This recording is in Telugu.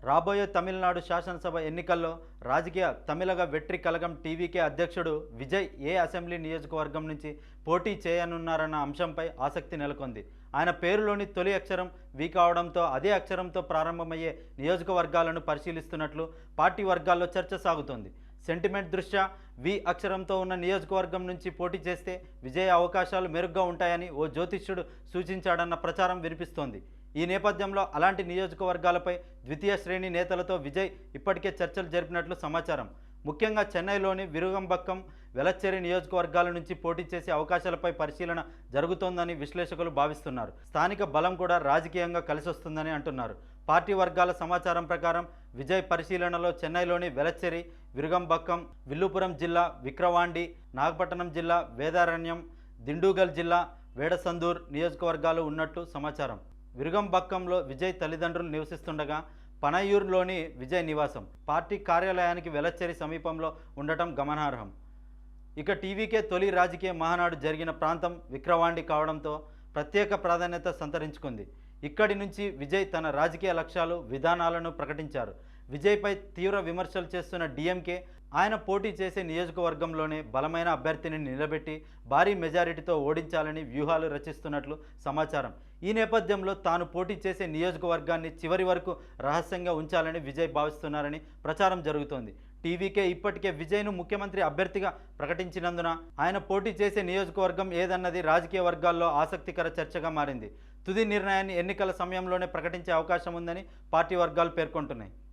రాబోయే తమిళనాడు శాసనసభ ఎన్నికల్లో రాజకీయ తమిళగ వెట్రి కలగం టీవీకే అధ్యక్షుడు విజయ్ ఏ అసెంబ్లీ నియోజకవర్గం నుంచి పోటీ చేయనున్నారన్న అంశంపై ఆసక్తి నెలకొంది. ఆయన పేరులోని తొలి అక్షరం వి కావడంతో అదే అక్షరంతో ప్రారంభమయ్యే నియోజకవర్గాలను పరిశీలిస్తున్నట్లు పార్టీ వర్గాల్లో చర్చ సాగుతోంది. సెంటిమెంట్ దృష్ట్యా వి అక్షరంతో ఉన్న నియోజకవర్గం నుంచి పోటీ చేస్తే విజయ అవకాశాలు మెరుగ్గా ఉంటాయని ఓ జ్యోతిష్యుడు సూచించాడన్న ప్రచారం వినిపిస్తోంది. ఈ నేపథ్యంలో అలాంటి నియోజకవర్గాలపై ద్వితీయ శ్రేణి నేతలతో విజయ్ ఇప్పటికే చర్చలు జరిపినట్లు సమాచారం. ముఖ్యంగా చెన్నైలోని విరుగంబక్కం, వెలచ్చేరి నియోజకవర్గాల నుంచి పోటీ చేసే అవకాశాలపై పరిశీలన జరుగుతోందని విశ్లేషకులు భావిస్తున్నారు. స్థానిక బలం కూడా రాజకీయంగా కలిసొస్తుందని అంటున్నారు. పార్టీ వర్గాల సమాచారం ప్రకారం విజయ్ పరిశీలనలో చెన్నైలోని వెలచ్చేరి, విరుగంబక్కం, విల్లుపురం జిల్లా విక్రవాండి, నాగపట్టణం జిల్లా వేదారణ్యం, దిండూగల్ జిల్లా వేడసందూర్ నియోజకవర్గాలు ఉన్నట్లు సమాచారం. విరుగంబక్కంలో విజయ్ తల్లిదండ్రులు నివసిస్తుండగా పనయూరులోని విజయ్ నివాసం, పార్టీ కార్యాలయానికి వెలచ్చేరి సమీపంలో ఉండటం గమనార్హం. ఇక టీవీకే తొలి రాజకీయ మహానాడు జరిగిన ప్రాంతం విక్రవాండి కావడంతో ప్రత్యేక ప్రాధాన్యత సంతరించుకుంది. ఇక్కడి నుంచి విజయ్ తన రాజకీయ లక్ష్యాలు, విధానాలను ప్రకటించారు. విజయ్పై తీవ్ర విమర్శలు చేస్తున్న డీఎంకే ఆయన పోటీ చేసే నియోజకవర్గంలోనే బలమైన అభ్యర్థిని నిలబెట్టి భారీ మెజారిటీతో ఓడించాలని వ్యూహాలు రచిస్తున్నట్లు సమాచారం. ఈ నేపథ్యంలో తాను పోటీ చేసే నియోజకవర్గాన్ని చివరి వరకు రహస్యంగా ఉంచాలని విజయ్ భావిస్తున్నారని ప్రచారం జరుగుతోంది. టీవీకే ఇప్పటికే విజయ్ను ముఖ్యమంత్రి అభ్యర్థిగా ప్రకటించినందున ఆయన పోటీ చేసే నియోజకవర్గం ఏదన్నది రాజకీయ వర్గాల్లో ఆసక్తికర చర్చగా మారింది. తుది నిర్ణయాన్ని ఎన్నికల సమయంలోనే ప్రకటించే అవకాశం ఉందని పార్టీ వర్గాలు పేర్కొంటున్నాయి.